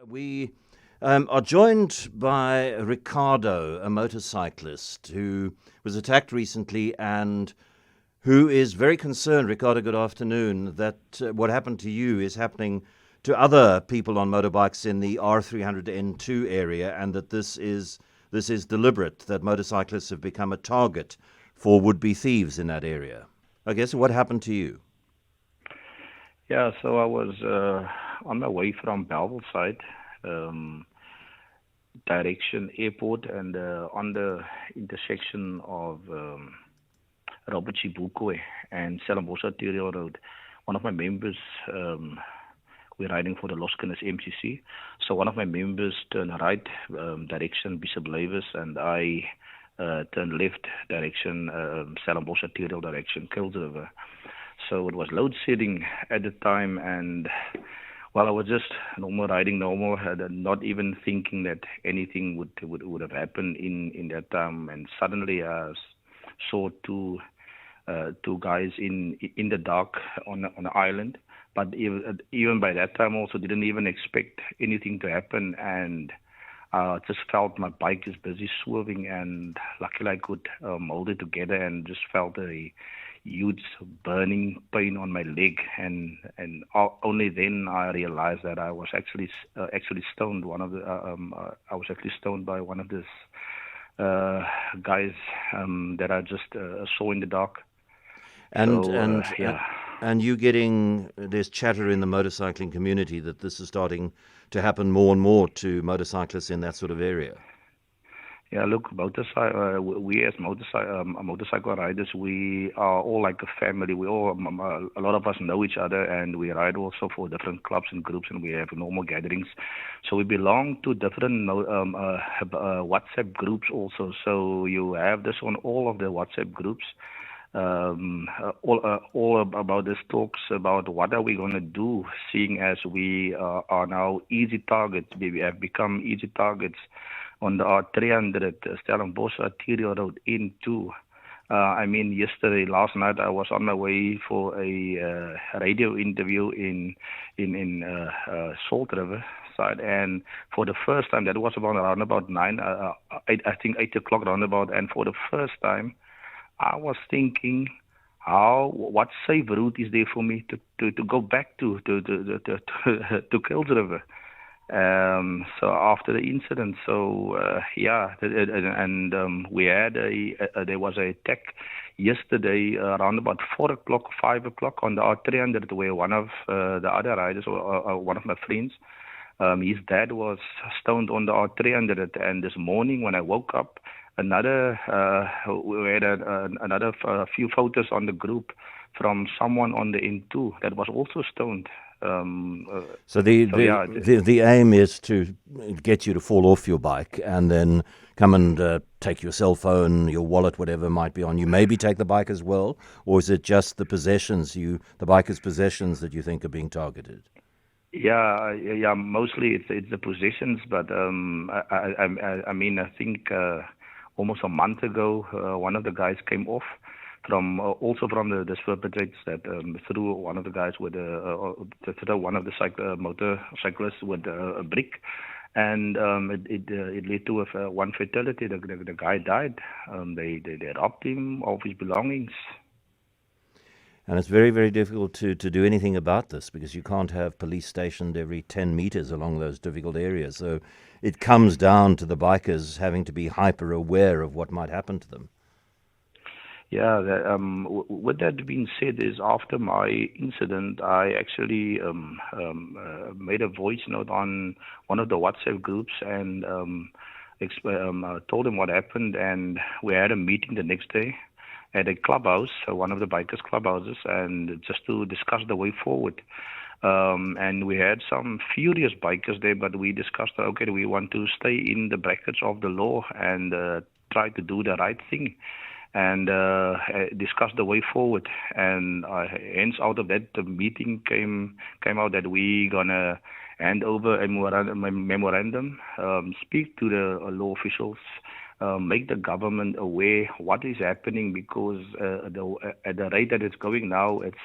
We are joined by Ricardo, a motorcyclist who was attacked recently and who is very concerned, Ricardo, good afternoon, that what happened to you is happening to other people on motorbikes in the R300 and N2 area, and that this is deliberate, that motorcyclists have become a target for would-be thieves in that area. I guess what happened to you? Yeah, so I was on my way from Belleville side, direction airport, and on the intersection of Robert Chibukwe and Stellenbosch Arterial Road. One of my members, we're riding for the Los Canis MCC. So one of my members turned right direction Bishop Lavis, and I turned left direction Stellenbosch Arterial direction Kills River. So it was load shedding at the time, and I was just riding normal, not even thinking that anything would have happened in that time. And suddenly I saw two guys in the dark on an island. But even by that time, also didn't even expect anything to happen, and just felt my bike is busy swerving, and luckily I could hold it together, and just felt a huge burning pain on my leg, and only then I realized that I was actually stoned. I was actually stoned by one of these guys that I just saw in the dark. And you getting, there's chatter in the motorcycling community that this is starting to happen more and more to motorcyclists in that sort of area. Yeah, look, we as motorcycle riders, we are all like a family. We all, a lot of us know each other, and we ride also for different clubs and groups, and we have normal gatherings. So we belong to different WhatsApp groups also. So you have this on all of the WhatsApp groups. All about this talks about what are we going to do, seeing as we are now easy targets. We have become easy targets on the R300, Stellenbosch Arterial Road N2. Last night I was on my way for a radio interview in Salt River side, and for the first time, that was around about 8 o'clock roundabout, and for the first time I was thinking, what safe route is there for me to go back to Kills River? So after the incident, we had there was an attack yesterday around about 4 o'clock, 5 o'clock on the R300, where one of the other riders, or one of my friends, his dad was stoned on the R300, and this morning when I woke up, we had another few photos on the group from someone on the N2 that was also stoned. So the aim is to get you to fall off your bike and then come and take your cell phone, your wallet, whatever might be on you. Maybe take the bike as well, or is it just the possessions, the biker's possessions, that you think are being targeted? Yeah. Mostly it's the possessions, but I think almost a month ago, one of the guys came off from the perpetrators that threw one of the guys with one of the motorcyclists with a brick, and it led to one fatality. The guy died. They robbed him of his belongings. And it's very, very difficult to do anything about this, because you can't have police stationed every 10 meters along those difficult areas. So it comes down to the bikers having to be hyper aware of what might happen to them. Yeah, with that being said, is after my incident, I actually made a voice note on one of the WhatsApp groups, and told them what happened, and we had a meeting the next day at a clubhouse, one of the bikers' clubhouses, and just to discuss the way forward. And we had some furious bikers there, but we discussed, okay, we want to stay in the brackets of the law and try to do the right thing, and discuss the way forward. And hence out of that, the meeting came out that we gonna hand over a memorandum, speak to the law officials, make the government aware what is happening, because at the rate that it's going now, it's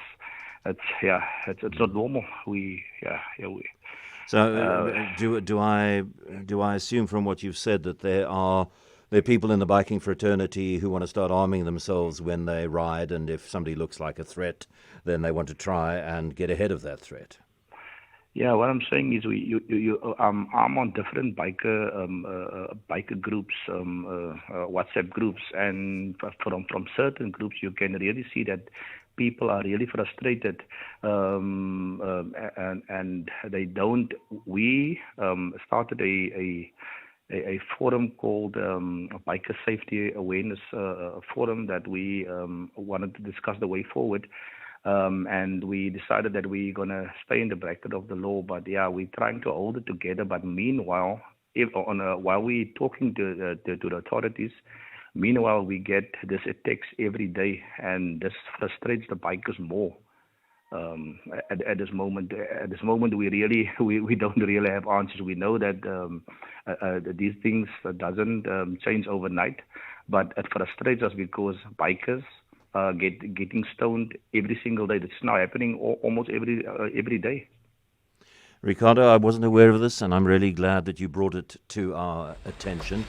not normal. So do I assume from what you've said that there are people in the biking fraternity who want to start arming themselves when they ride, and if somebody looks like a threat, then they want to try and get ahead of that threat? Yeah, what I'm saying is I'm on different biker groups, WhatsApp groups, and from certain groups you can really see that people are really frustrated, and they don't. We started a forum called Biker Safety Awareness Forum that we wanted to discuss the way forward. And we decided that we're going to stay in the bracket of the law. But yeah, we're trying to hold it together. But meanwhile, while we're talking to the authorities, meanwhile, we get this attacks every day. And this frustrates the bikers more. At this moment, we don't really have answers. We know that these things doesn't change overnight, but it frustrates us because bikers getting stoned every single day. That's now happening almost every day. Ricardo, I wasn't aware of this, and I'm really glad that you brought it to our attention.